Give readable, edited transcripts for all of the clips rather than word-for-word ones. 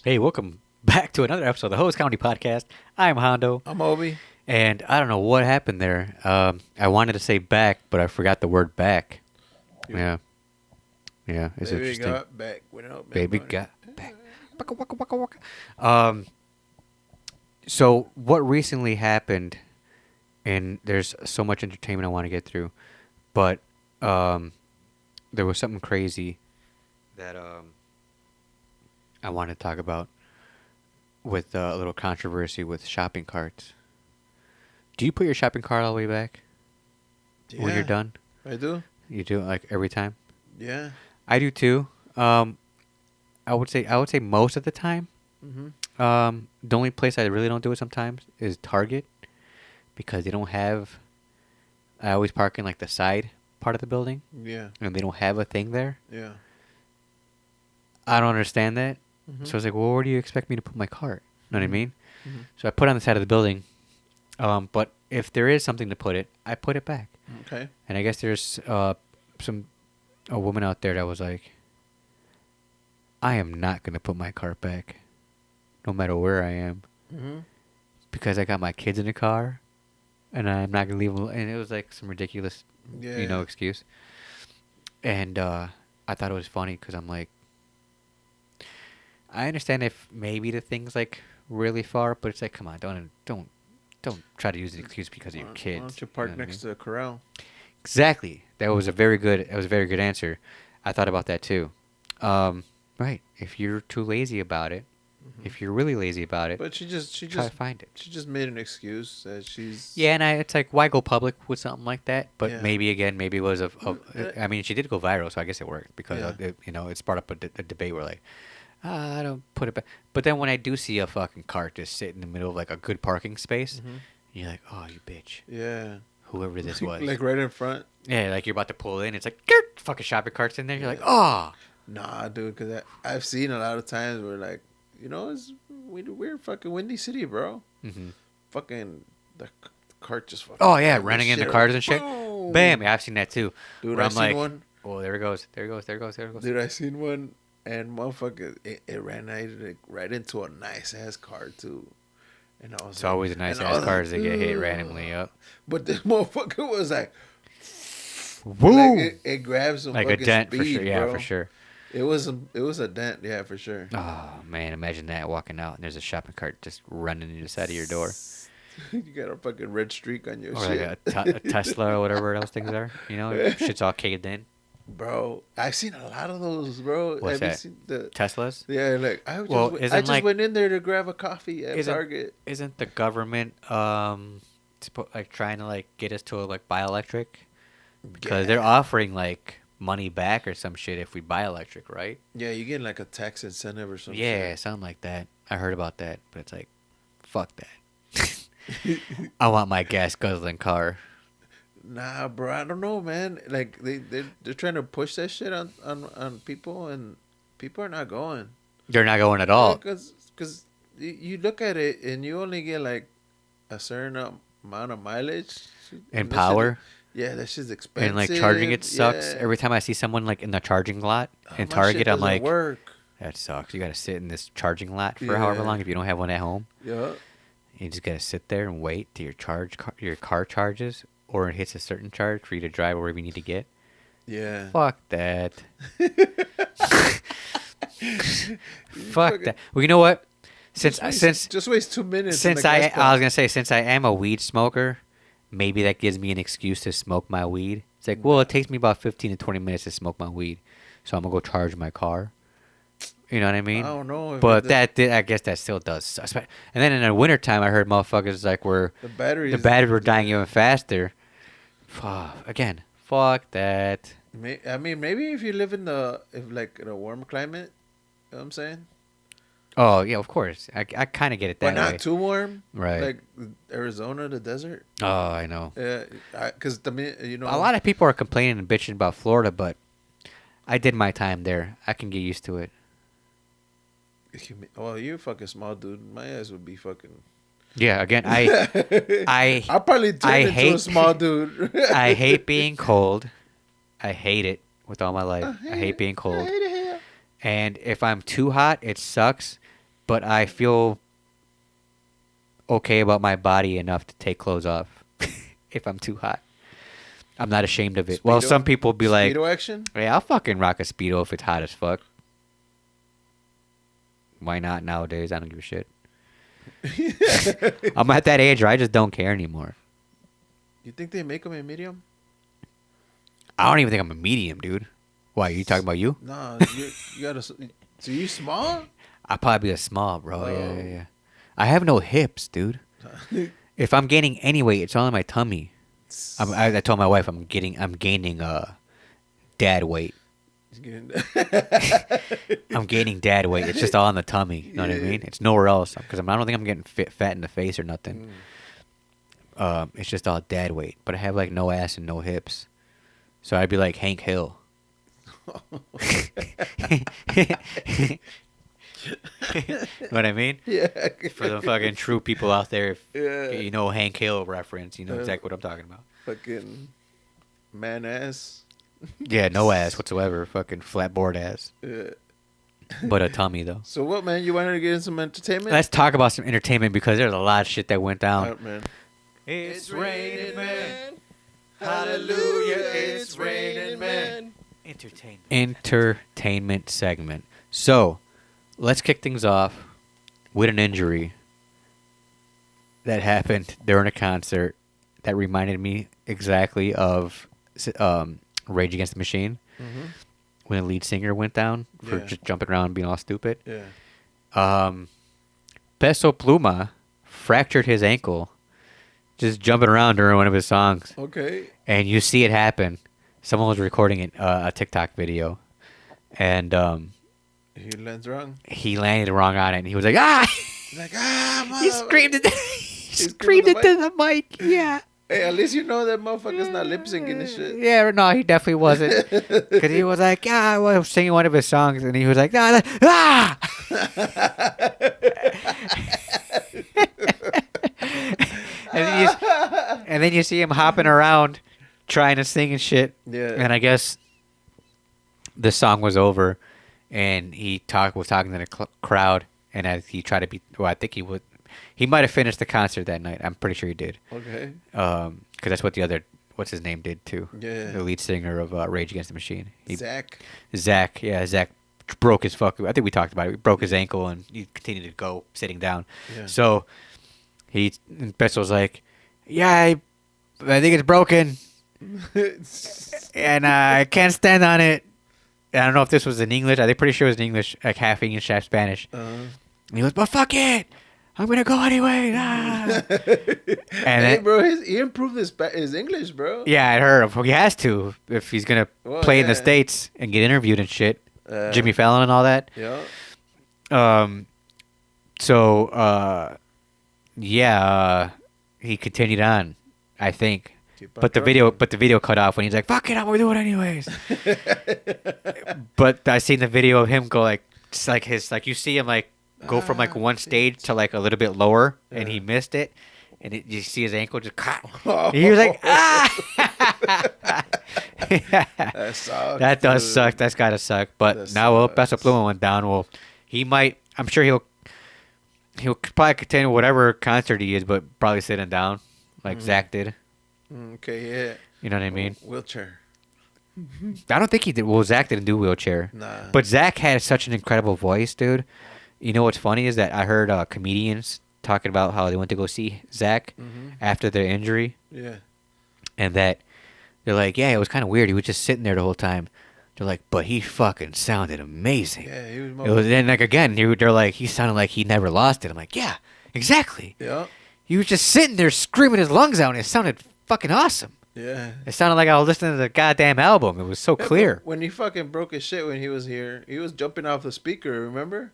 Hey, welcome back to another episode of the Hose County Podcast. I'm Hondo, I'm Obi. and I don't know what happened there. I wanted to say back, but I forgot the word back. Yeah. Yeah, it's Baby interesting. got back without Baby money. got back. Waka, waka, waka, waka. So what recently happened, and there's so much entertainment I want to get through, but there was something crazy that I want to talk about with a little controversy with shopping carts. Do you put your shopping cart all the way back when you're Yeah, done? I do. You do it like every time? Yeah. I do too. I would say most of the time. Mm-hmm. The only place I really don't do it sometimes is Target because they don't have. I always park in like the side part of the building, Yeah. and they don't have a thing there. Yeah. I don't understand that. Mm-hmm. So I was like, well, where do you expect me to put my cart? Know what I mean? Mm-hmm. So I put it on the side of the building. But if there is something to put it, I put it back. Okay. And I guess there's a woman out there that was like, I am not gonna put my cart back, no matter where I am, Mm-hmm. because I got my kids in the car, and I'm not gonna leave them. And it was like some ridiculous, Yeah. excuse. And I thought it was funny because I'm like, I understand if maybe the thing's like really far, but it's like, come on, don't try to use an excuse because of your kids. Why don't you park know what I next mean? to the corral? Exactly. That was a very good answer. I thought about that too. Right. If you're too lazy about it, if you're really lazy about it, But she try just to find it. she just made an excuse that she's Yeah, and it's like, why go public with something like that? But Yeah. maybe it was Mm, I mean, she did go viral, so I guess it worked because Yeah. it sparked up a debate where like, I don't put it back. But then when I do see a fucking cart just sit in the middle of like a good parking space, Mhm. you're like, oh, you bitch, Yeah. whoever this was. like right in front. Yeah, like you're about to pull in. It's like, "Gert," fucking shopping carts in there. You're like, oh. Nah, dude, because I've seen a lot of times where like, we're fucking Windy City, bro. Mm-hmm. Fucking the cart just fucking. Oh yeah, the running into shit cars out. and shit. Boom. Bam! Yeah, I've seen that too. Dude, Where I I'm seen like, one. oh, there it goes, there it goes, there it goes, there it goes. Dude, I seen one, and motherfucker, it ran right into a nice ass car too. And I was It's like, always a nice and I ass was cars that get hit "Ugh." randomly up. But this motherfucker was like, Woo! like it grabs some Like a fucking dent speed, for sure. Yeah, bro. for sure. It was a dent, yeah, for sure. Oh man, imagine that walking out and there's a shopping cart just running into the side of your door, You got a fucking red streak on your or like shit. a Tesla or whatever those things are. You know, shit's all caved in. Bro, I've seen a lot of those, bro. What's Have you that? seen the? Teslas. Yeah, like Well, I just like- went in there to grab a coffee at Isn't- Target. Isn't the government like trying to like get us to like buy electric? Because they're offering like money back or some shit if we buy electric, right? Yeah, you get like a tax incentive or something. Yeah, something like that. I heard about that, but it's like, fuck that. I want my gas guzzling car. Nah, bro, I don't know, man. Like they're trying to push that shit on people, and people are not going. They're not going at all. Because you look at it and you only get like a certain amount of mileage And that power. shit- yeah, that shit's expensive. And like charging it sucks. Yeah. Every time I see someone like in the charging lot in My Target, shit I'm doesn't like, work. that sucks. You got to sit in this charging lot for however Yeah. long if you don't have one at home. Yeah. You just got to sit there and wait till your car charges or it hits a certain charge for you to drive wherever you need to get. Yeah. Fuck that. Fuck that. Well, you know what? Since Just waste 2 minutes. in the I gas pump. was gonna say, since I am a weed smoker, maybe that gives me an excuse to smoke my weed. It's like, well, it takes me about 15 to 20 minutes to smoke my weed, so I'm gonna go charge my car. You know what I mean? I don't know. But I guess that still does suck. And then in the wintertime, I heard motherfuckers like the batteries. the batteries were dying even faster. Again, fuck that. I mean, maybe if you live in a warm climate, you know what I'm saying? Oh yeah, of course. I kind of get it that But not way. too warm. Right. Like Arizona, the desert. Oh, I know. Yeah, because a A lot of people are complaining and bitching about Florida, but I did my time there. I can get used to it. Well, you're fucking small, dude. My ass would be fucking. Yeah, again, I I'll probably turn I into a hate small dude. I hate being cold. I hate it with all my life. I I hate hate it. being I cold. hate it here. And if I'm too hot, it sucks, but I feel okay about my body enough to take clothes off if I'm too hot. I'm not ashamed of it. Well, Speedo? some people be like, Speedo action? "Yeah, I'll fucking rock a speedo if it's hot as fuck." Why not nowadays? I don't give a shit. I'm at that age where I just don't care anymore. You think they make them in medium? I don't even think I'm a medium, dude. Why, you talking about you? No, you gotta. So you small? I'll probably be a small, bro. Yeah, Oh. yeah, yeah. I have no hips, dude. If I'm gaining any weight, it's all in my tummy. I told my wife I'm gaining dad weight. He's getting- I'm gaining dad weight. It's just all in the tummy. You know what I Yeah. mean? It's nowhere else because I don't think I'm getting fat in the face or nothing. It's just all dad weight. But I have like no ass and no hips, so I'd be like Hank Hill. You know what I mean? Yeah. For the fucking true people out there, if Yeah. you know Hank Hill reference, you know exactly what I'm talking about. Fucking man ass. Yeah, no ass whatsoever. Fucking flat board ass. Yeah. But a tummy, though. So what, man? You wanted to get in some entertainment? Let's talk about some entertainment because there's a lot of shit that went down. Alright, man. It's raining, man. Hallelujah, it's raining, man. Entertainment segment. So, let's kick things off with an injury that happened during a concert that reminded me exactly of Rage Against the Machine Mm-hmm. when the lead singer went down for Yeah. just jumping around and being all stupid. Yeah. Peso Pluma fractured his ankle just jumping around during one of his songs. Okay. And you see it happen. Someone was recording it, a TikTok video, and He lands wrong. he landed wrong on it, and he was like, "Ah!" Like, He screamed it. He screamed screamed it at to the mic. Yeah. Hey, at least you know that motherfucker's not lip syncing and shit. Yeah, no, he definitely wasn't. Because he was like, "Yeah," I was singing one of his songs, and he was like, "Ah!" Ah! and then you see him hopping around, trying to sing and shit. Yeah. And I guess the song was over, and he was talking to the crowd, and as he tried to be, well, I think he might have finished the concert that night. I'm pretty sure he did. Okay. Because that's what what's his name did too. Yeah. The lead singer of Rage Against the Machine. Zach. Zach broke his I think we talked about it. He broke his ankle, and he continued to go sitting down. Yeah. So Peso was like, "Yeah, I think it's broken, and I can't stand on it." And I don't know if this was in English. I think pretty sure it was in English, like half English, half Spanish. And he goes, "But fuck it, I'm gonna go anyway." Ah. And Hey, bro, he improved his English, bro. yeah, I heard him. He has to if he's gonna play in the yeah. States and get interviewed and shit. Jimmy Fallon and all that. Yeah. He continued on, I think. Keep on But the video cut off when he's like, "Fuck it, I'm gonna do it anyways." But I seen the video of him go like, just like you see him like go from like one stage to like a little bit lower, and he missed it, and you see his ankle just cut. And he was like, "Ah!" That sucks. That does dude. suck. That's gotta suck. But That now, well, sucks. Peso Pluma went down. Well, he might. I'm sure he'll probably continue whatever concert he is, but probably sitting down like Zach did. Okay, yeah. You know what I mean? Wheelchair. I don't think he did. Well, Zach didn't do wheelchair. Nah. But Zach had such an incredible voice, dude. You know what's funny is that I heard comedians talking about how they went to go see Zach after their injury, Yeah. and that they're like, "Yeah, it was kind of weird. He was just sitting there the whole time." They're like, "But he fucking sounded amazing." Yeah, he was It was then like again, they're like, he sounded like he never lost it. I'm like, yeah, exactly. Yeah. He was just sitting there screaming his lungs out, and it sounded fucking awesome. Yeah. It sounded like I was listening to the goddamn album. It was so Yeah, clear. but when he fucking broke his shit when he was here, he was jumping off the speaker, remember?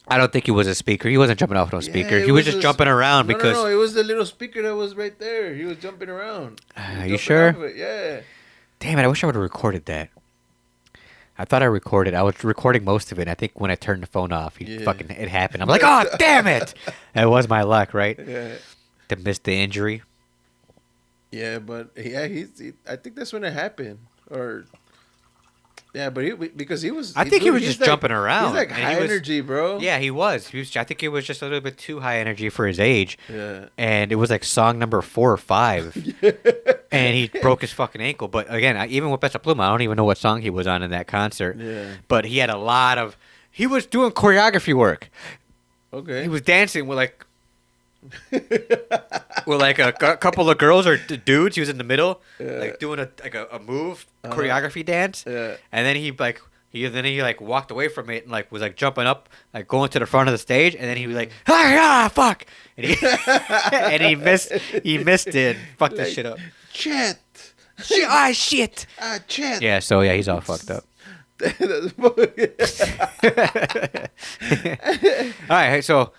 I don't think he was a speaker. He wasn't jumping off no speaker. Yeah, He it was just a jumping around no, because. No, it was the little speaker that was right there. He was jumping around. He was Are you jumping sure? off of it, yeah. Damn it! I wish I would have recorded that. I thought I recorded. I was recording most of it. I think when I turned the phone off, Yeah. it happened. I'm like, oh damn it! That was my luck, right? Yeah. To miss the injury. Yeah, but yeah, I think that's when it happened, or yeah, but because I think he dude, was just jumping he's around, like and he high was. energy, bro. Yeah, he was. He was. I think it was just a little bit too high energy for his age, Yeah. and it was like song number 4 or 5, Yeah. and he broke his fucking ankle. But again, even with Peso Pluma, I don't even know what song he was on in that concert. Yeah. But he had a lot of. He was doing choreography work. He Okay. was dancing with like couple of girls or dudes. He was in the middle, Yeah. like doing a move Uh-huh. choreography dance, Yeah. and then he walked away from it and like was like jumping up, like going to the front of the stage, and then he was like, fuck, and he and he missed it, and fucked that Like, shit up. Chet. Shit. Chet. Yeah, so yeah, he's all fucked up. All right, so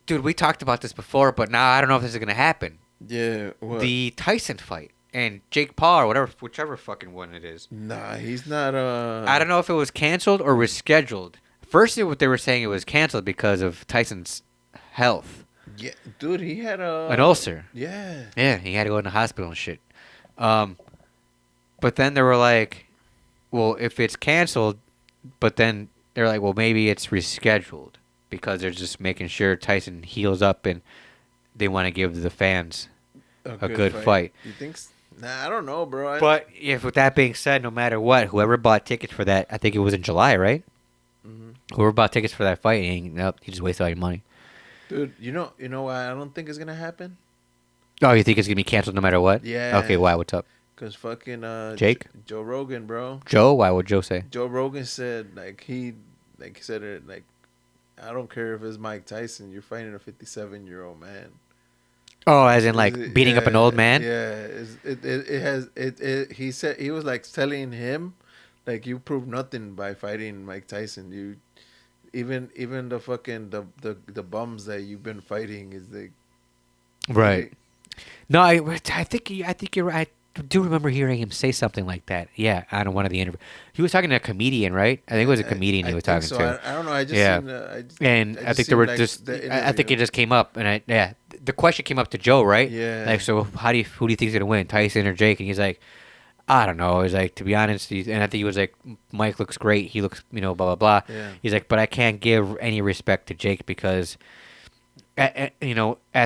dude, we talked about this before, but now I don't know if this is gonna happen. Yeah. What? The Tyson fight and Jake Paul or whatever, whichever fucking one it is. Nah, he's not. I don't know if it was canceled or rescheduled. First, what they were saying it was canceled because of Tyson's health, Yeah, dude, he had an ulcer. Yeah. Yeah, he had to go in the hospital and shit. But then they were like, well, if it's canceled, but then they're like, well, maybe it's rescheduled because they're just making sure Tyson heals up and they want to give the fans a good fight. You think? Nah, I don't know, bro. But if with that being said, no matter what, whoever bought tickets for that, I think it was in July, right? Mhm. Whoever bought tickets for that fight, nope, he just wasted all your money. Dude, you know why I don't think it's gonna happen? Oh, you think it's gonna be canceled no matter what? Yeah. Okay, why? What's up? Cause fucking Jake? Joe Rogan, bro. Joe? Why would Joe say? Joe Rogan said he said it like, I don't care if it's Mike Tyson, you're fighting a 57-year-old man. Oh, as in like beating up an old man? Yeah, he said, he was like telling him, like, you prove nothing by fighting Mike Tyson. You even the fucking the bums that you've been fighting is like, Right. No, I think you're right. I do remember hearing him say something like that. Yeah, on one of the interviews. He was talking to a comedian, right? I think it was a comedian he was think talking so. to. I don't know. I just Yeah. seen, I think they were just. I think it just came up, and the question came up to Joe, right? Yeah. Like, so who do you think is gonna win, Tyson or Jake? And he's like, I don't know. He's like, to be honest, and I think he was like, Mike looks great. He looks, blah blah blah. Yeah. He's like, but I can't give any respect to Jake because, at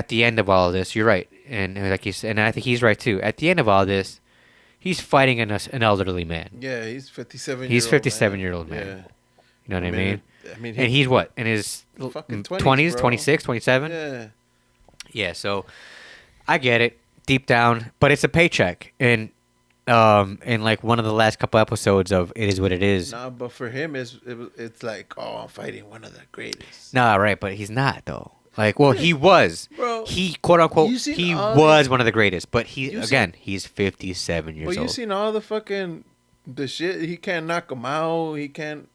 the end of all of this, you're right, and like you said, and I think he's right too. At the end of all this, he's fighting an elderly man. Yeah, he's 57. He's 57-year-old man. Yeah. You know what I mean? I mean, And he's what, in his fucking 20s, 20s, 26, 27? Yeah. Yeah, so I get it deep down, but it's a paycheck. And in like one of the last couple episodes of It Is What It Is. Nah, but for him, it's like, oh, I'm fighting one of the greatest. Nah, right, but he's not though. Like, well, he was. Bro, He quote unquote he was one of the greatest, but he's 57 years Well, old. you seen all the fucking the shit. He can't knock him out. He can't.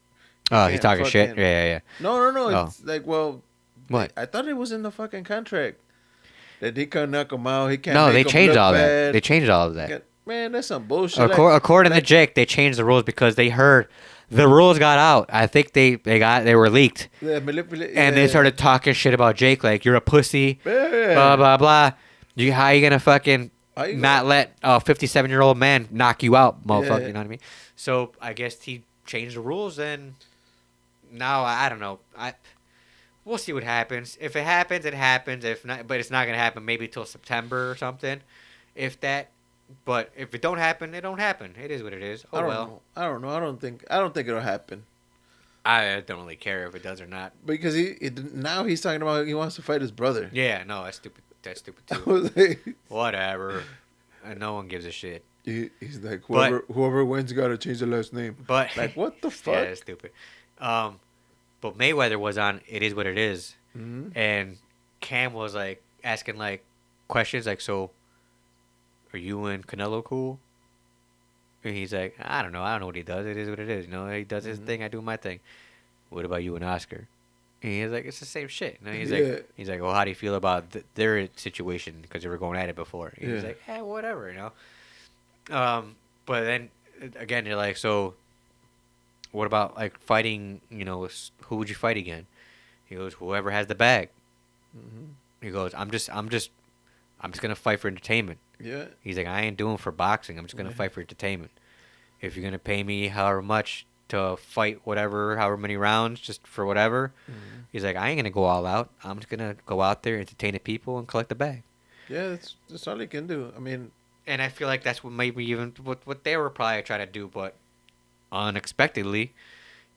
Oh, he's talking shit. fucking- Yeah. No. Oh. It's like, well, What? I thought it was in the fucking contract that he can't knock him out. He can't. No, make they him changed look all that. bad. They changed all of that. Man, that's some bullshit. According to Jake, they changed the rules because they heard the rules got out. I think they were leaked, and they started talking shit about Jake, like you're a pussy, blah blah blah. How you gonna fucking not let a 57-year-old man knock you out, motherfucker? Yeah. You know what I mean? So I guess he changed the rules, and now I don't know. We'll see what happens. If it happens, it happens. If not, but it's not gonna happen. Maybe till September or something, if that. But if it don't happen, it don't happen. It is what it is. Oh well. I don't know. I don't think it'll happen. I don't really care if it does or not. Because now he's talking about he wants to fight his brother. Yeah, no, that's stupid. That's stupid I too. was like, Whatever. No one gives a shit. he's like, whoever wins got to change the last name. But like, what the fuck? Yeah, that's stupid. But Mayweather was on It Is What It Is, and Cam was like asking like questions like, so are you and Canelo cool? And he's like, I don't know what he does. It is what it is. He does his thing. I do my thing. What about you and Oscar? And he's like, it's the same shit. He's like, well, how do you feel about their situation because they were going at it before? And he's like, whatever, But then again, you're like, so what about like fighting? Who would you fight again? He goes, whoever has the bag. Hmm. He goes, I'm just gonna fight for entertainment. Yeah. He's like, I ain't doing for boxing. I'm just gonna Yeah. fight for entertainment. If you're gonna pay me however much to fight whatever, however many rounds, just for whatever, Hmm. he's like, I ain't gonna go all out. I'm just gonna go out there, entertain the people, and collect the bag. Yeah, that's all he can do. I mean, And I feel like that's what maybe even what they were probably trying to do, but unexpectedly,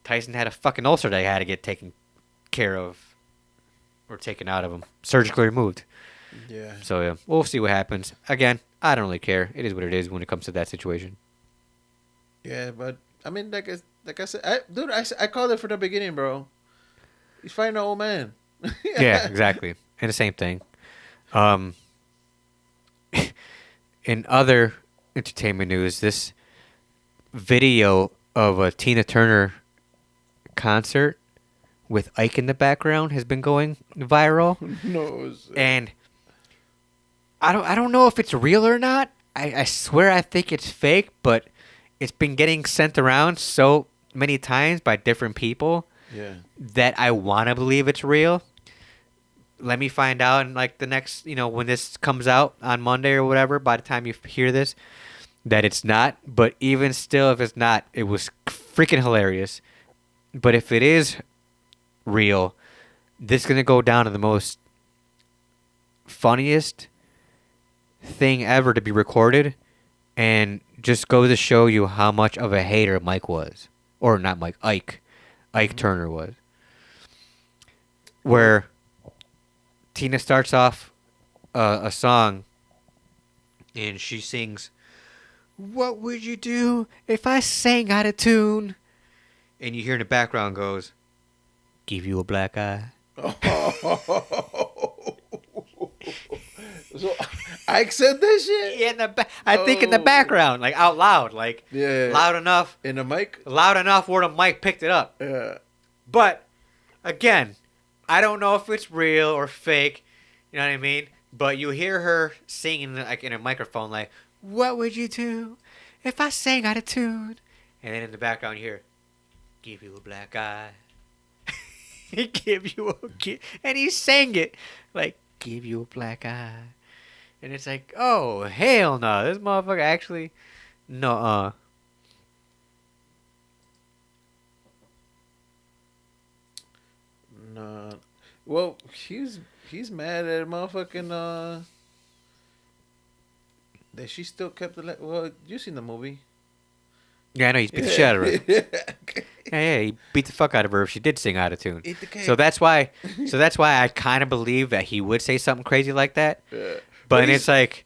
Tyson had a fucking ulcer that he had to get taken care of or taken out of him, surgically removed. yeah. So yeah, we'll see what happens. Again, I don't really care. It is what it is when it comes to that situation. Yeah, but I mean, like I said, I called it from the beginning, bro. He's fighting an old man. Yeah, exactly. And the same thing. Um, in other entertainment news, this video of a Tina Turner concert with Ike in the background has been going viral, No. and I don't know if it's real or not. I swear I think it's fake, but it's been getting sent around so many times by different people Yeah. that I want to believe it's real. Let me find out in like the next, when this comes out on Monday or whatever, by the time you hear this, that it's not. But even still, if it's not, it was freaking hilarious. But if it is real, this is going to go down to the most funniest thing ever to be recorded, and just goes to show you how much of a hater Mike was. Or not Mike, Ike. Ike Turner was. Well, Where Tina starts off a song and she sings, "What would you do if I sang out of tune?" And you hear in the background goes, "Give you a black eye." so Ike said that shit. Yeah, I think in the Oh. background, like out loud, like Yeah. loud enough In the mic. where the mic picked it up. Yeah. But again, I don't know if it's real or fake. You know what I mean? But you hear her singing like in a microphone, like, "What would you do if I sang out of tune?" And then in the background you hear, "Give you a black eye." He give you and he sang it like, "Give you a black eye." And it's like, oh hell no, this motherfucker actually, no. Nah. Well, he's mad at motherfucking that she still kept the well. You seen the movie? Yeah, I know, he's beat the shit out of her. Yeah. Yeah, he beat the fuck out of her if she did sing out of tune. Eat the cake. So that's why I kind of believe that he would say something crazy like that. Yeah. But it's like,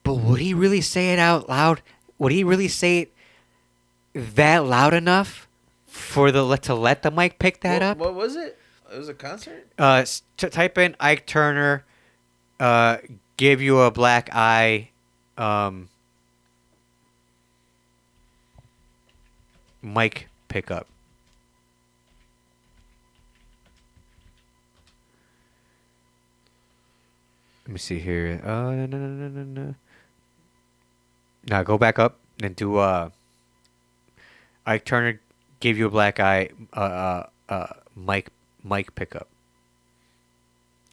but would he really say it out loud? Would he really say it that loud enough for to let the mic pick that up? What was it? It was a concert. Type in Ike Turner, give you a black eye, mic pickup. Let me see here. No. Now go back up and do Ike Turner gave you a black eye. Mic pickup.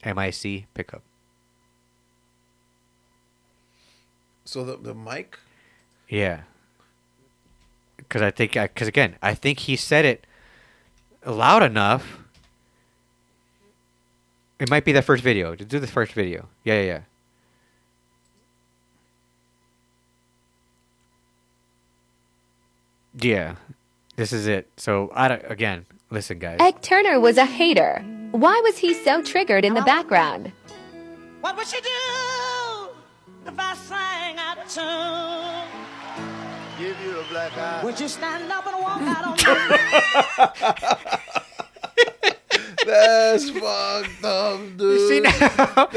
MIC pickup. So the mic. Yeah. Because I think he said it loud enough. It might be the first video. Just do the first video. Yeah. Yeah. This is it. So again, listen, guys. Ike Turner was a hater. Why was he so triggered in the background? What would you do if I sang out of tune? Give you a black eye. Would you stand up and walk out on me? That's fucked up, dude. You see now?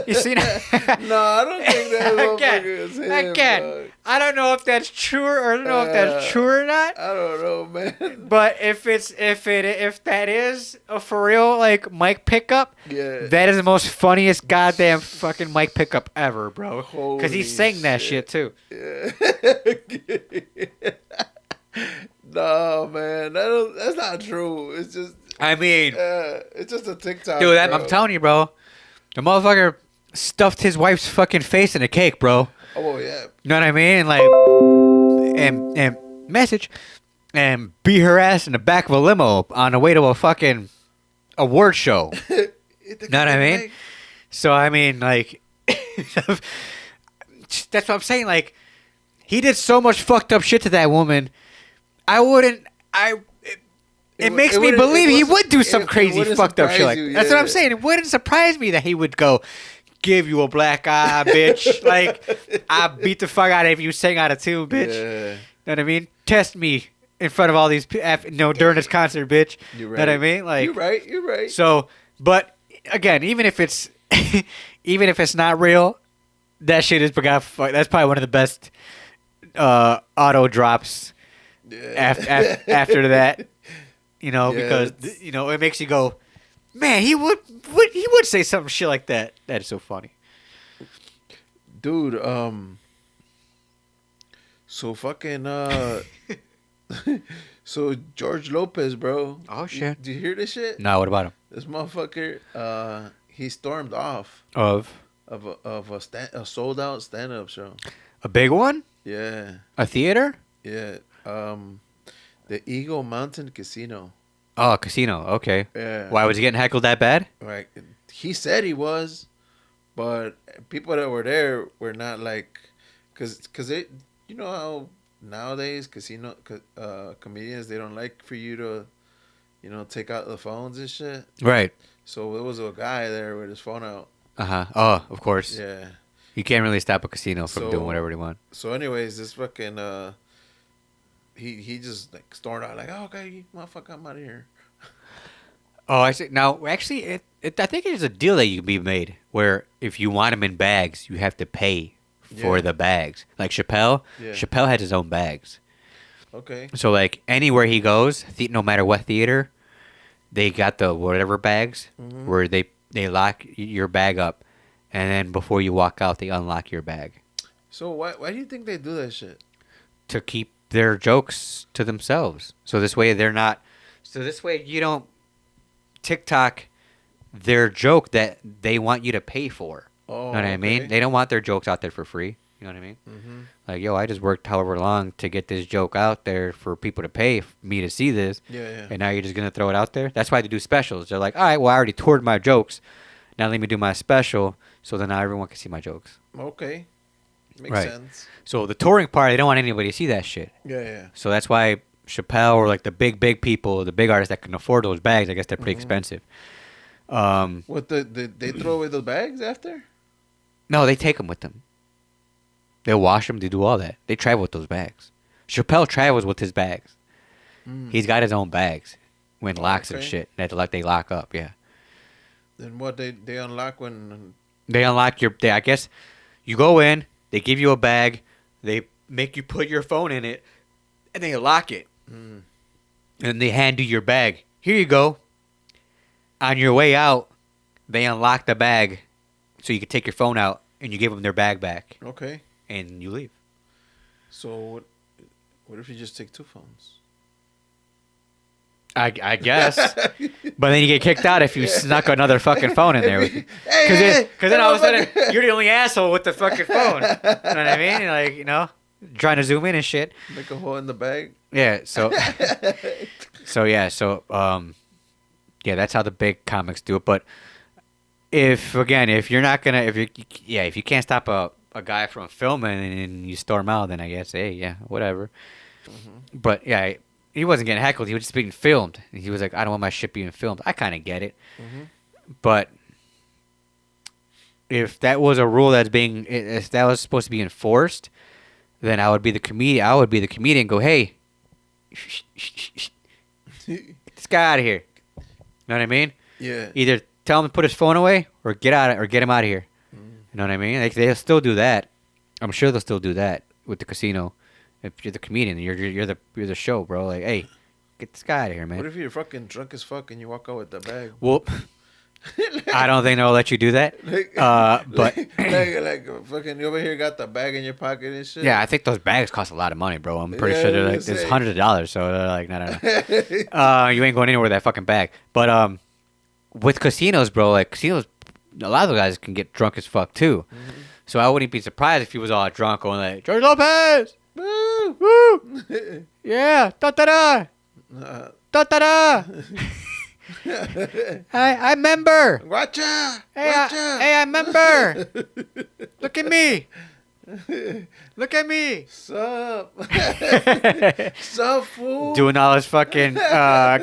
You see now? No, I don't think that motherfucker is him. Again, dog. I don't know if that's true or I don't know if that's true or not. I don't know, man. But if that is a for real like mic pickup, Yeah. that is the most funniest goddamn fucking mic pickup ever, bro. Because he Holy sang that shit too. Yeah. No, man, that's not true. It's just, I mean, it's just a TikTok. dude, bro. I'm telling you, bro. The motherfucker stuffed his wife's fucking face in a cake, bro. Oh yeah. You know what I mean? Like, and message, and beat her ass in the back of a limo on the way to a fucking award show. Know what I mean? So I mean, like, that's what I'm saying. Like, he did so much fucked up shit to that woman. I wouldn't. It makes me believe he would do some crazy fucked up shit like that. That's what I'm saying. It wouldn't surprise me that he would go, give you a black eye, bitch. Like, I beat the fuck out of you, sang out of tune, bitch. Yeah. Know what I mean? Test me in front of all these people, during this concert, bitch. You're right. Know what I mean? Like, You're right. So, but again, even if it's not real, that shit is that's probably one of the best auto drops after that. You know, because it makes you go, man, he would say something shit like that. That is so funny. Dude, so fucking so George Lopez, bro. Oh shit. Do you hear this shit? No, what about him? This motherfucker, he stormed off Of a sold out stand up show. a big one? Yeah. A theater? Yeah. The Eagle Mountain Casino. Oh, a casino. Okay. Yeah. Why was he getting heckled that bad? Right. He said he was, but people that were there were not like, cause it, you know how nowadays comedians, they don't like for you to, take out the phones and shit. Right. So there was a guy there with his phone out. Oh, of course. Yeah. You can't really stop a casino from doing whatever they want. So anyways, this fucking he just like stormed out like, oh, okay, motherfucker, I'm out of here. Oh, I see. Now, actually, I think there's a deal that you can be made where if you want them in bags, you have to pay for the bags. Like Chappelle. Yeah. Chappelle has his own bags. Okay. So, like, anywhere he goes, no matter what theater, they got the whatever bags where they lock your bag up, and then before you walk out, they unlock your bag So why do you think they do that shit? to keep their jokes to themselves. So this way you don't TikTok their joke that they want you to pay for. Oh, You know what I mean? okay. They don't want their jokes out there for free. You know what I mean? Mm-hmm. Like, yo, I just worked however long to get this joke out there for people to pay me to see this. Yeah. And now you're just going to throw it out there? That's why they do specials. They're like, all right, well, I already toured my jokes. Now let me do my special so then now everyone can see my jokes. Okay. Makes Right. sense. So the touring part, they don't want anybody to see that shit. Yeah. So that's why Chappelle or like the big people, the big artists that can afford those bags, I guess they're pretty expensive. What they throw away those bags after? No, they take them with them. They'll wash them. They do all that. They travel with those bags. Chappelle travels with his bags. He's got his own bags when locks and okay. shit that they lock up. Yeah, Then what they unlock when? they unlock I guess you go in. They give you a bag. They make you put your phone in it, and they lock it. And they hand you your bag. Here you go. On your way out, they unlock the bag so you can take your phone out, and you give them their bag back, Okay. and you leave. So what if you just take two phones? I guess. But then you get kicked out if you snuck another fucking phone in there with you. Hey, Because then all of a sudden, you're the only asshole with the fucking phone. You know what I mean? Like, trying to zoom in and shit. Make a hole in the bag. Yeah, so yeah, that's how the big comics do it. But if you're not gonna, if you can't stop a guy from filming and you storm out, then I guess, hey, yeah, whatever. But yeah, he wasn't getting heckled. He was just being filmed. And he was like, I don't want my shit being filmed. I kind of get it. But if that was a rule if that was supposed to be enforced, then I would be the comedian. I would be the comedian and go, hey, get this guy out of here. You know what I mean? Yeah. Either tell him to put his phone away or get him out of here. You know what I mean? Like, they'll still do that. I'm sure they'll still do that with the casino. If you're the comedian, you're the show, bro. Like, hey, get this guy out of here, man. What if you're fucking drunk as fuck and you walk out with the bag? Well, I don't think they'll let you do that. But like fucking you over here got the bag in your pocket and shit. yeah, I think those bags cost a lot of money, bro. I'm pretty Yeah, sure they're I like was there's gonna say. hundreds of dollars. So they're like, no. You ain't going anywhere with that fucking bag. But with casinos, bro, like casinos, a lot of the guys can get drunk as fuck too. Mm-hmm. So I wouldn't be surprised if he was all drunk, going like, George Lopez, Woo! woo, yeah, da da da, da da da. I remember. Watcha! Hey, Watcha! hey, I remember. Look at me. Look at me. Sup? Sup, fool? Doing all his fucking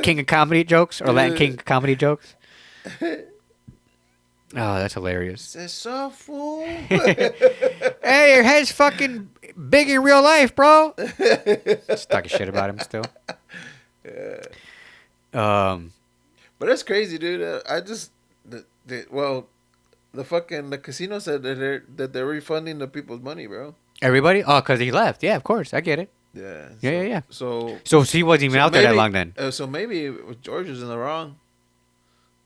King of Comedy jokes or Latin King of Comedy jokes. Oh, that's hilarious. Say sup, fool? Hey, your head's fucking big in real life, bro. Just talking shit about him still. But that's crazy, dude. I just, the casino said that they're refunding the people's money, bro. Everybody? Oh, because he left. Yeah, of course. I get it. Yeah. Yeah. So So he wasn't even out there that long then. So maybe George is in the wrong.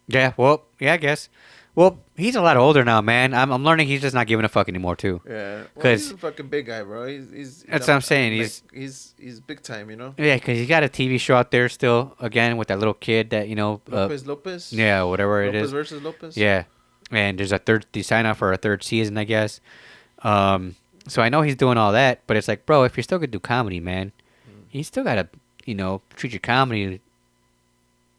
Yeah, well, yeah, I guess. Well, he's a lot older now, man. I'm learning he's just not giving a fuck anymore, too. Yeah. Well, 'Cause- he's a fucking big guy, bro. He's That's what I'm saying. like, he's big time, you know. Yeah, because he's got a TV show out there still, again, with that little kid that, Lopez. yeah, whatever it Lopez is. versus Lopez. Yeah. And there's they sign up for a third season, I guess. So I know he's doing all that, but it's like, bro, if you're still going to do comedy, man, you still got to, treat your comedy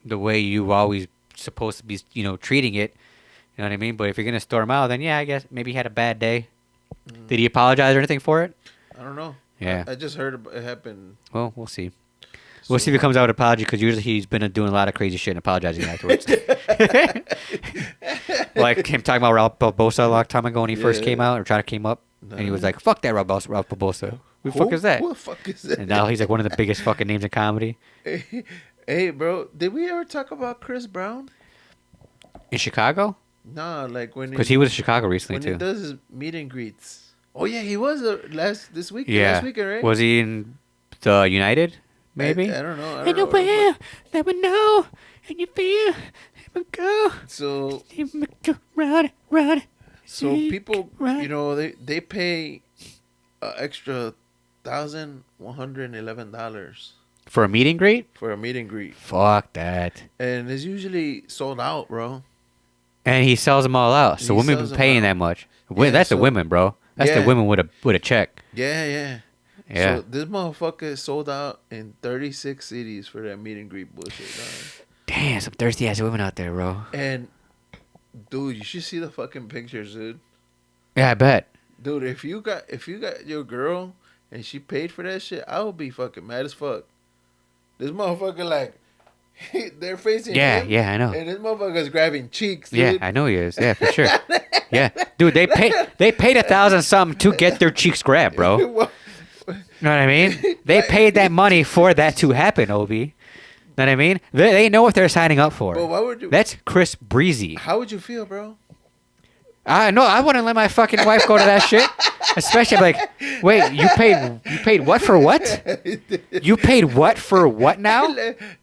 the way you always supposed to be, treating it. You know what I mean? But if you're going to storm out, then yeah, I guess maybe he had a bad day. Did he apologize or anything for it? I don't know. Yeah. I just heard it happened. Well, we'll see. We'll see if he comes out with an apology, because usually he's been doing a lot of crazy shit and apologizing afterwards. Like him talking about Ralph Barbosa a long time ago when he first came out, or trying to came up. And he was like, fuck that Ralph Barbosa. Who the fuck is that? Who the fuck is that? And now he's like one of the biggest fucking names in comedy. Hey, bro, did we ever talk about Chris Brown? In Chicago? Nah, like when Because he was in Chicago recently, when too. he does his meet and greets. Oh yeah, he was this week. Yeah. Last weekend, right? Was he in the United? Maybe? I don't know. I And don't know. nowhere, never know, and you feel, never go. So Run. So people, Right. they pay extra $1,111 For a meet and greet? for a meet and greet, Fuck that. and it's usually sold out, bro. And he sells them all out. So He women sells been them paying out. that much. Yeah, That's the so- women, bro. That's the Yeah. women with a check. Yeah. Yeah. So this motherfucker is sold out in 36 cities for that meet and greet bullshit, dog. Damn, some thirsty ass women out there, bro. And dude, you should see the fucking pictures, dude. Yeah, I bet. Dude, if you got your girl and she paid for that shit, I would be fucking mad as fuck. This motherfucker, like, they're facing him. Yeah, I know. And this motherfucker's grabbing cheeks, dude. Yeah, I know he is. Yeah, for sure. Yeah, dude, they paid $1,000 something to get their cheeks grabbed, bro. You What- know what I mean? They paid that money for that to happen, Obi. Know what I mean? They know what they're signing up for. But why would you? That's Chris Breezy. How would you feel, bro? No, I wouldn't let my fucking wife go to that shit. Especially, I'm like, wait, you paid what for what? You paid what for what now?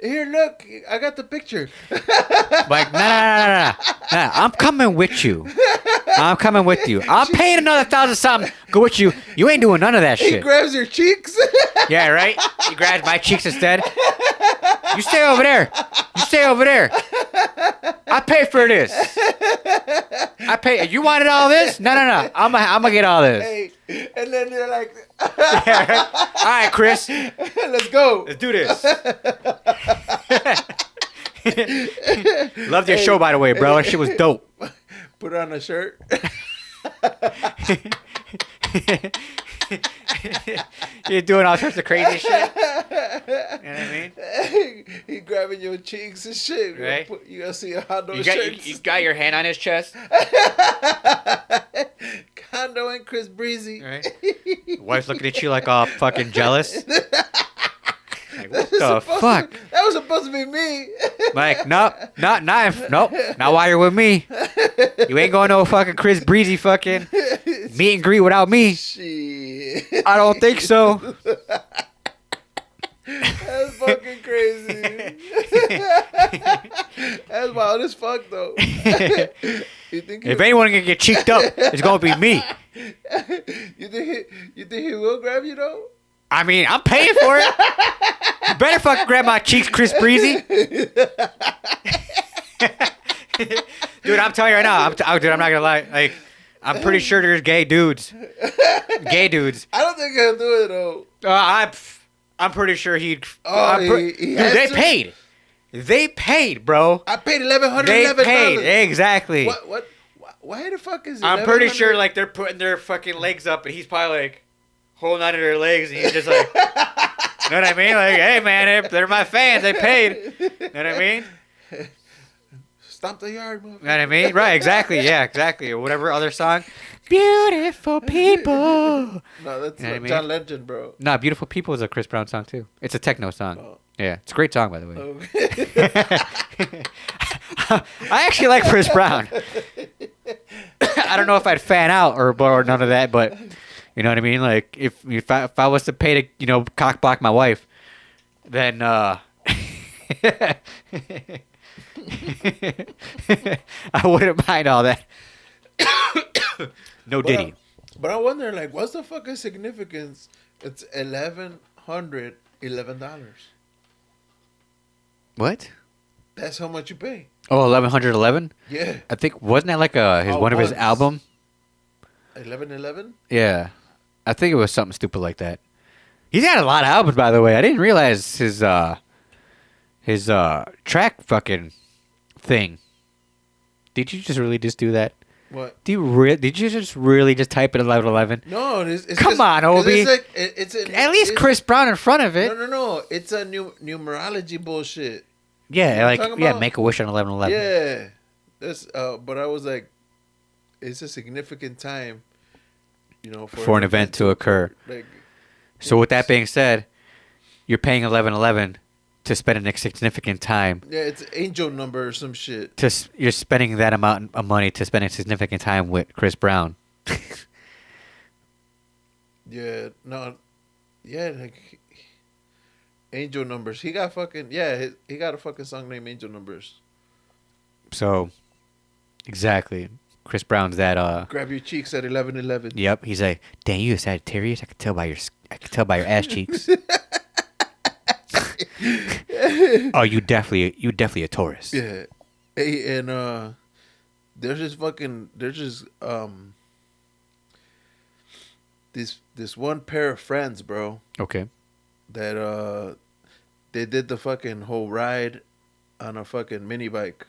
Here, look, I got the picture. Like, nah. I'm coming with you. I'm coming with you. I'm paying another $1,000 something. Go with you. You ain't doing none of that He shit. grabs your cheeks. Yeah, right? He grabs my cheeks instead. You stay over there. I pay for this. I pay. You wanted all this? No. I'm gonna get all this. Hey, and then you're like, Yeah, right? All right, Chris. let's go. Let's do this. Loved your show, by the way, bro. That shit was dope. Put on a shirt. You're doing all sorts of crazy shit. You know what I mean? He grabbing your cheeks and shit. Right. You gotta see a Hondo You shirt. got your hand on his chest. Hondo and Chris Breezy. Right. Wife's looking at you like all fucking jealous. Like, what the Supposed fuck? that was supposed to be me. Like, nope, not while you're with me. You ain't going no fucking Chris Breezy fucking meet and greet without me. Shit. I don't think so. That's fucking crazy. That's wild as fuck, though. You think If anyone can get cheeked up, it's gonna be me. you think he will grab you though? I mean, I'm paying for it. You better fucking grab my cheeks, Chris Breezy. Dude, I'm telling you right now. Dude, I'm not gonna lie. Like, I'm pretty sure there's gay dudes. Gay dudes. I don't think he'll do it though. I'm pretty sure he'd. Oh, dude, they paid. They paid, bro. I paid $1,111. They paid exactly. What? Why the fuck is it? I'm pretty sure like they're putting their fucking legs up, and he's probably like holding onto their legs, and he's just like, you know what I mean? Like, hey man, they're my fans. They paid. You know what I mean? Stomp the yard, motherfucker. You know what I mean? Right? Exactly. Yeah. Exactly. Or whatever other song. Beautiful people. No, that's You know what I mean? John Legend, bro. No, Beautiful People is a Chris Brown song too. It's a techno song. Oh. Yeah, it's a great song by the way. Okay. I actually like Chris Brown. I don't know if I'd fan out or none of that, but you know what I mean. Like if I was to pay to cock block my wife, then I wouldn't mind all that. No Diddy. But I wonder, like, what's the fucking significance? It's $1,111. What? That's how much you pay. Oh, 1111. Yeah. I think wasn't that like one of his once. album? 1111. Yeah, I think it was something stupid like that. He's had a lot of albums, by the way. I didn't realize his track fucking thing. Did you just really just do that? What? Did you just really just type in 1111? No, it's Come on, Obi. It's like, At least Chris Brown in front of it. No. It's a numerology bullshit. Yeah, like talking yeah, about? make a wish on 1111. Yeah. That's but I was like, it's a significant time, For an event to occur. Like, So with that being said, you're paying 1111 to spend a significant time. yeah, it's angel number or some shit. You're spending that amount of money to spend a significant time with Chris Brown. Yeah, no, yeah, like angel numbers. He got fucking he got a fucking song named Angel Numbers. So, exactly, Chris Brown's that. Grab your cheeks at 11:11. Yep, he's like, "Dang, you a Sagittarius? I could tell by your ass cheeks." Oh, you definitely a Taurus. Yeah, hey, and there's this one pair of friends, bro, Okay. that they did the fucking whole ride on a fucking mini bike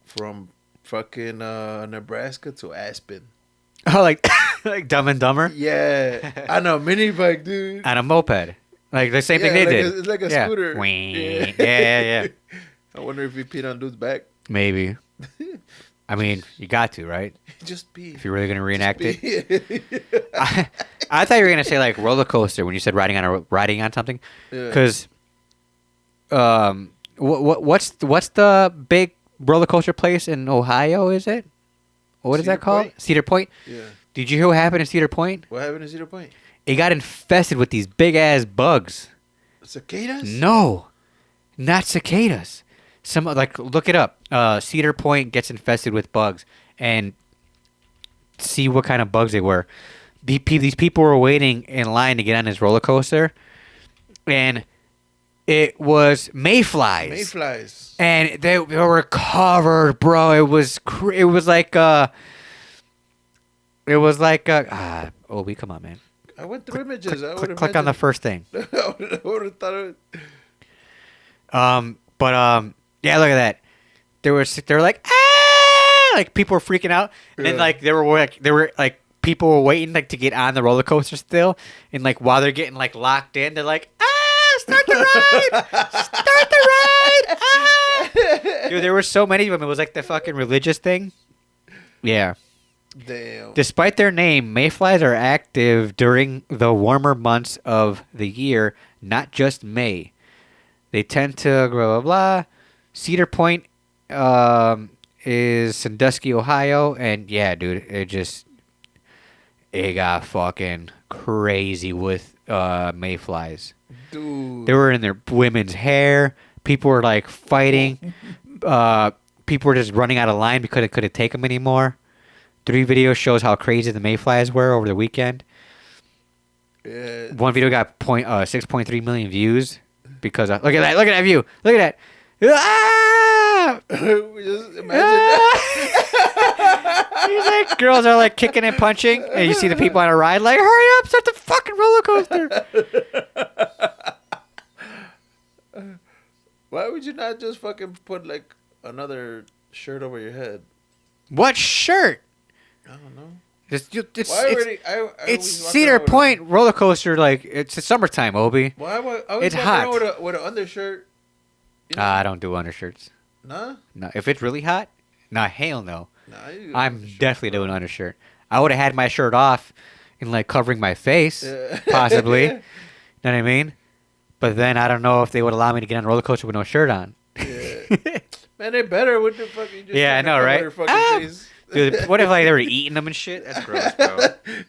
from fucking Nebraska to Aspen. Oh, like like Dumb and Dumber Yeah, I know, mini bike, dude. and a moped, like the same thing they like did. It's like a Yeah. scooter. Wee. Yeah. I wonder if he peed on dude's back. Maybe. I mean, you got to, right? Just pee. If you're really gonna reenact it. it. I thought you were gonna say like roller coaster when you said riding on something, Yeah. because what's the big roller coaster place in Ohio? Is it? What is Cedar that called? Point? Cedar Point. Yeah. Did you hear what happened in Cedar Point? What happened in Cedar Point? It got infested with these big ass bugs. Cicadas? No, not cicadas. Some look it up. Cedar Point gets infested with bugs, and see what kind of bugs they were. These people were waiting in line to get on this roller coaster, and it was mayflies. Mayflies. And they were covered, bro. It was like Obi, come on, man. I went through images. Click on the first thing. I would have thought it. Yeah, look at that. They were like, ah, like people were freaking out, and then Yeah. like there were people were waiting like to get on the roller coaster still, and like while they're getting like locked in, they're like, ah, start the ride, start the ride, ah. Dude, there were so many of them. It was like the fucking religious thing. Yeah. Damn. Despite their name, mayflies are active during the warmer months of the year, not just May. They tend to blah blah blah. Cedar Point is Sandusky, Ohio, and yeah, dude, it got fucking crazy with mayflies. Dude. They were in their women's hair. People were like fighting. People were just running out of line because it couldn't take them anymore. 3 videos shows how crazy the mayflies were over the weekend. Yeah. One video got 6.3 million views because look at that! Look at that view! Look at that! Ah! Just imagine that. He's like, girls are like kicking and punching, and you see the people on a ride like, hurry up, start the fucking roller coaster. Why would you not just fucking put like another shirt over your head? What shirt? I don't know. It's It's Cedar Point roller coaster. Like it's summertime, Obi. Why? I was It's walking hot. around with an undershirt. You know? I don't do undershirts. Nah. No, if it's really hot, nah, hell no. Nah. You do I'm undershirt, definitely bro. doing undershirt. I would have had my shirt off and like covering my face, Yeah. possibly. You know what I mean? But then I don't know if they would allow me to get on a roller coaster with no shirt on. Yeah. Man, they better with the fucking. Just Yeah, I know, cover right? their fucking Ah! face. Dude, what if like they were eating them and shit? That's gross, bro.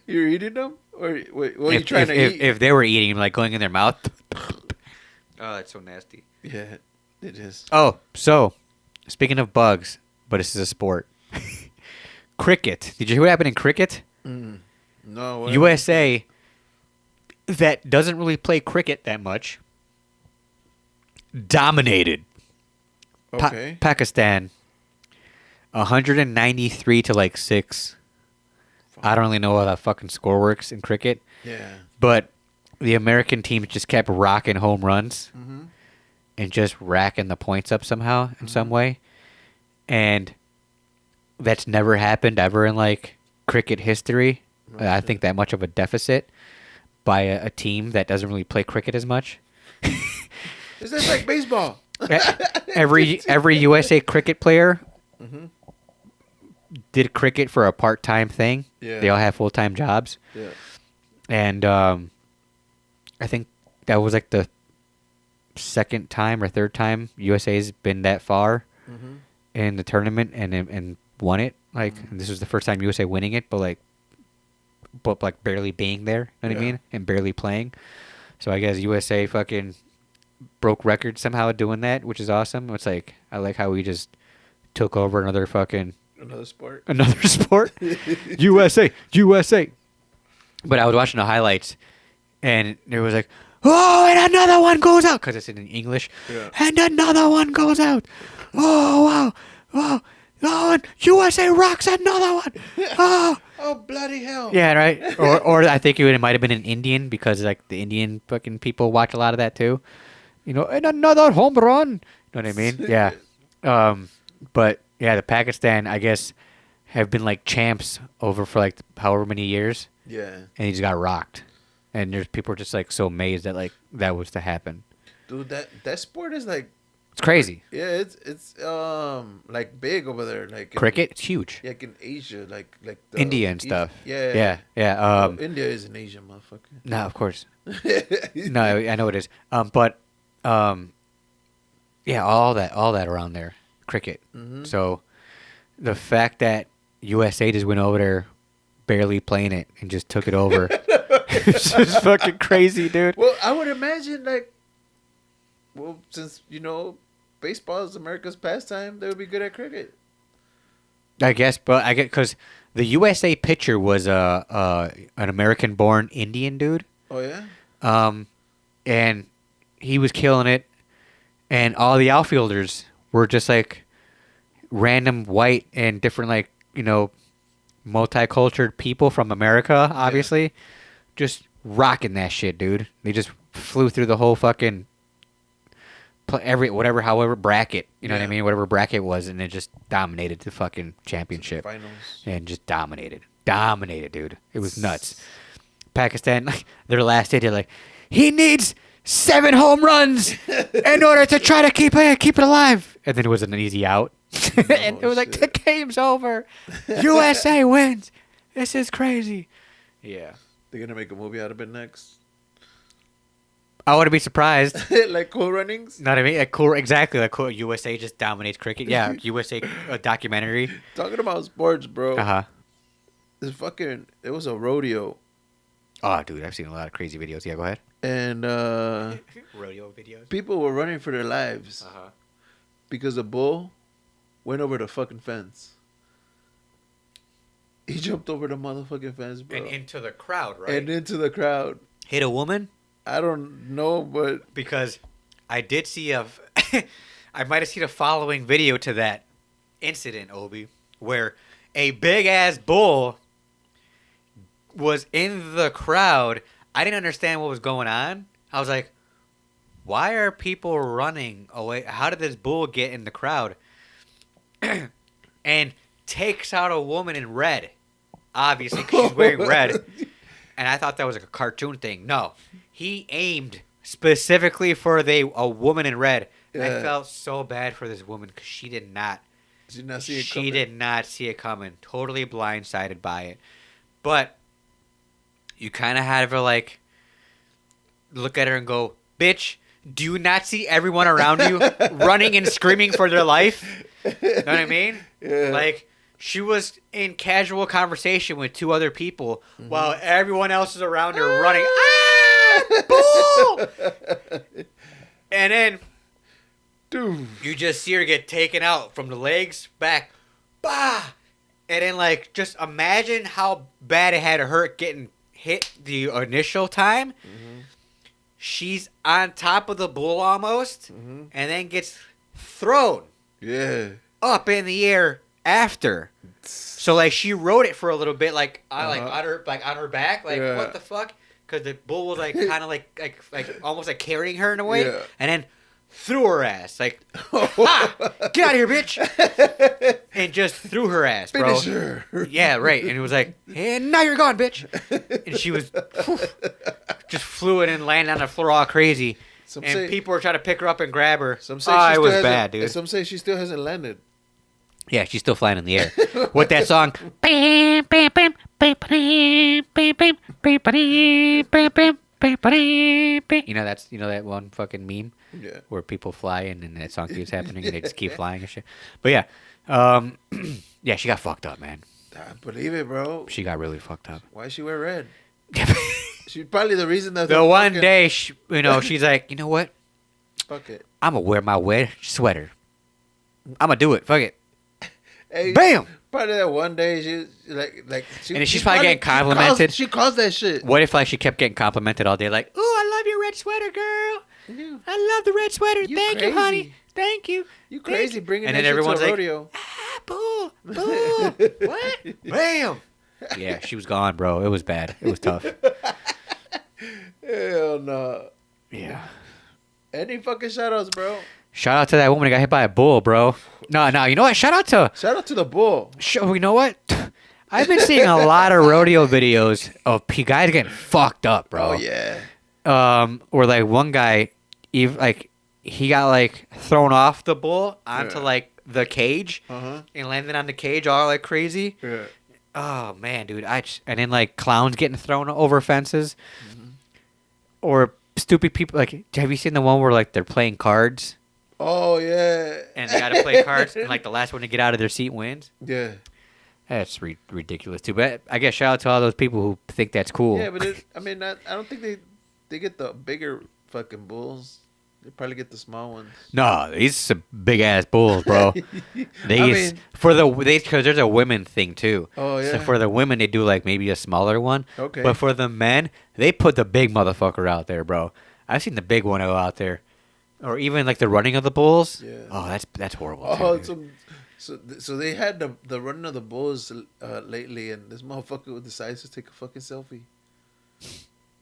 You're eating them, or wait, what are you if, trying if, to if, eat? if they were eating, like going in their mouth. Oh, that's so nasty. Yeah, it is. Oh, so speaking of bugs, but this is a sport. Cricket. Did you hear what happened in cricket? No. What? USA, that doesn't really play cricket that much, dominated Okay. Pakistan 193 to like 6. I don't really know how that fucking score works in cricket, Yeah. but the American team just kept rocking home runs Mm-hmm. and just racking the points up somehow in some way. And that's never happened ever in like cricket history. I think that much of a deficit by a team that doesn't really play cricket as much. Is this like baseball? Every USA cricket player Mm-hmm. did cricket for a part-time thing. Yeah. They all have full-time jobs. Yeah. And I think that was like the second time or third time USA's been that far Mm-hmm. in the tournament and won it. Like this was the first time USA winning it, but like barely being there. You know what I Yeah. mean? And barely playing. So I guess USA fucking broke records somehow doing that, which is awesome. It's like I like how we just took over another fucking Another sport. another sport. USA, USA. But I was watching the highlights, and it was like, oh, and another one goes out because it's in English, Yeah. and another one goes out. Oh wow, wow, oh, and USA rocks another one. Oh, Oh bloody hell! yeah, right. Or I think it might have been an Indian because like the Indian fucking people watch a lot of that too. You know, and another home run. You know what I mean? Yeah. But yeah, the Pakistan, I guess, have been like champs over for like however many years, Yeah, and he just got rocked. And there's people are just like so amazed that like that was to happen. dude, that sport is like, It's crazy. yeah, it's like big over there, like in, Cricket, it's huge. like in Asia, like the India and stuff. Yeah, Yeah. Oh, India is an Asian motherfucker. No, of course. No, I know it is. Yeah, all that around there, cricket. Mhm. So, the fact that USA just went over there, barely playing it, and just took it over, it's just fucking crazy, dude. Well, I would imagine since baseball is America's pastime, they would be good at cricket. I guess, but I get because the USA pitcher was an American-born Indian dude. Oh yeah. And he was killing it, and all the outfielders were just like random white and different, like multicultural people from America, obviously, just rocking that shit, dude. They just flew through the whole fucking however bracket, you know what I Yeah. mean, whatever bracket it was, and it just dominated the fucking championship Finals. and just dominated, dude. It was nuts. Pakistan, their last day, they're like, he needs 7 home runs in order to try to keep it alive. And then it was an easy out. And it was like, the shit. game's over. USA wins. This is crazy. Yeah. They're gonna make a movie out of it next. I wouldn't be surprised. Like Cool Runnings. Know what I mean? Like cool, exactly. Like cool. USA just dominates cricket. Yeah, USA documentary. Talking about sports, bro. Uh-huh. It was a rodeo. Oh, dude, I've seen a lot of crazy videos. Yeah, go ahead. and Rodeo videos. people were running for their lives because the bull went over the fucking fence. He jumped over the motherfucking fence, bro. And into the crowd, right? And into the crowd. Hit a woman? I don't know, but Because I did see I might have seen a following video to that incident, Obi, where a big ass bull was in the crowd. I didn't understand what was going on. I was like, why are people running away? How did this bull get in the crowd? And takes out a woman in red. Obviously, 'cause she's wearing red. And I thought that was like a cartoon thing. No. He aimed specifically for a woman in red. And I felt so bad for this woman because she did not. Did you not see it She did not see it coming. Totally blindsided by it. But you kind of had to like look at her and go, bitch, do you not see everyone around you running and screaming for their life? You know what I mean? Yeah. Like, she was in casual conversation with two other people while everyone else is around her running. Ah! Bull! And then Dude. you just see her get taken out from the legs back. Bah! And then, like, just imagine how bad it had to hurt getting hit the initial time. She's on top of the bull almost, and then gets thrown Yeah. up in the air after. So like she rode it for a little bit, like on her back, like Yeah. what the fuck? Because the bull was like kind of like almost like carrying her in a way, Yeah. and then threw her ass like, ha! Get out of here, bitch! And just threw her ass, bro. Finish her. Yeah, right. And it was like, and now you're gone, bitch. And she was just flew in and landed on the floor all crazy. Some And say- people were trying to pick her up and grab her. Some say Oh, she it still was hasn't- bad, dude. Some say she still hasn't landed. Yeah, she's still flying in the air. With that song. You know that one fucking meme Yeah. where people fly and then that song keeps happening and they just keep flying and shit. But yeah. Yeah, she got fucked up, man. I believe it, bro. She got really fucked up. Why she wear red? She's probably the reason that The one day, she's like, you know what? Fuck it. I'm going to wear my wet sweater. I'm going to do it. Fuck it. Hey, Bam! Probably that one day she she, And she's probably getting complimented. She caused that shit. What if like she kept getting complimented all day? Like, ooh, I love your red sweater, girl. Yeah. I love the red sweater. You Thank crazy. you, honey. Thank you. You Thank crazy you." bringing And that then shit to everyone's a like, rodeo. Ah, bull, bull. What? Bam. Yeah, she was gone, bro. It was bad. It was tough. Hell no. Yeah. Any fucking shout outs, bro. Shout out to that woman that got hit by a bull, bro. No, you know what? Shout out to... Shout out to the bull. You know what? I've been seeing a lot of rodeo videos of guys getting fucked up, bro. Oh yeah. Or like one guy, he got like thrown off the bull onto Yeah. like the cage Uh-huh. and landed on the cage all like crazy. Yeah. Oh man, dude! And then like clowns getting thrown over fences, or stupid people. Like, have you seen the one where like they're playing cards Oh yeah. and they gotta play cards and like the last one to get out of their seat wins? Yeah. That's ridiculous too. But I guess shout out to all those people who think that's cool. Yeah, but I don't think they get the bigger fucking bulls. They probably get the small ones. No, these are some big ass bulls, bro. Because there's a women thing too. Oh, yeah. So for the women, they do like maybe a smaller one. Okay. But for the men, they put the big motherfucker out there, bro. I've seen the big one go out there, or even like the running of the bulls. Yeah. Oh, that's horrible. Oh, too, dude. so they had the running of the bulls lately, and this motherfucker decides to take a fucking selfie.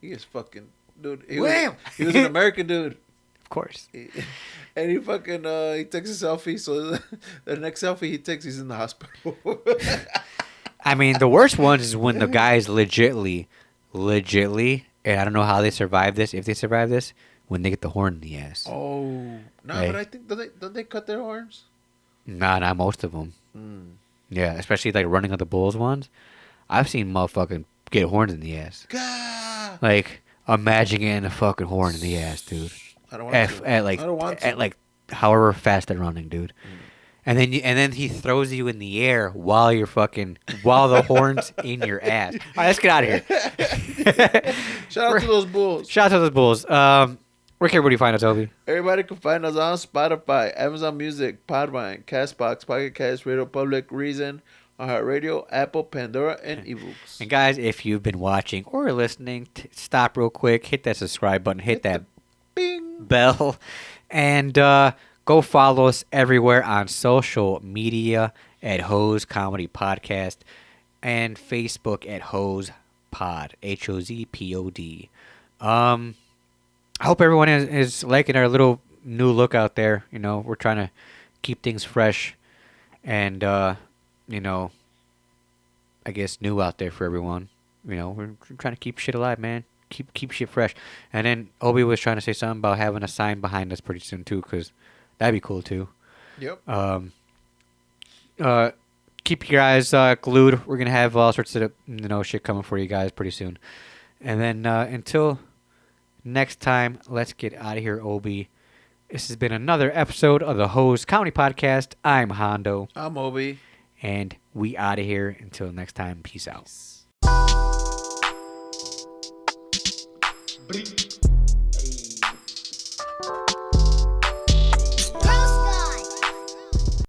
He is fucking dude. He was an American dude. Of course. And he fucking he takes a selfie. So the next selfie he takes, he's in the hospital. I mean, the worst ones is when the guys legitly, and I don't know how they survive this. If they survive this, when they get the horn in the ass. Oh no, Hey. but I think don't they cut their horns? Nah, not most of them. Yeah, especially like running of the bulls ones. I've seen motherfucking get horns in the ass. Gah! Like, imagine getting a fucking horn in the ass, dude. I don't want to. At like I don't want to. at like however fast they're running, dude. and then he throws you in the air while the horn's in your ass. All right, let's get out of here. Shout out to those bulls. Shout out to those bulls. Where can everybody find us, Obi? Everybody can find us on Spotify, Amazon Music, Podvine, Castbox, Pocket Cast, Radio Public, Reason, iHeartRadio, Apple, Pandora, and eBooks. And guys, if you've been watching or listening, stop real quick, hit that subscribe button, hit that Bing. bell, and go follow us everywhere on social media at Hose Comedy Podcast and Facebook at Hose Pod, HOZPOD. I hope everyone is liking our little new look out there. You know, we're trying to keep things fresh and, you know, I guess new out there for everyone. You know, we're trying to keep shit alive, man. Keep shit fresh. And then Obi was trying to say something about having a sign behind us pretty soon, too, because that'd be cool, too. Yep. Keep your eyes glued. We're going to have all sorts of, shit coming for you guys pretty soon. And then until next time, let's get out of here, Obi. This has been another episode of the Hose Comedy Podcast. I'm Hondo. I'm Obi. And we out of here. Until next time, peace out. Peace.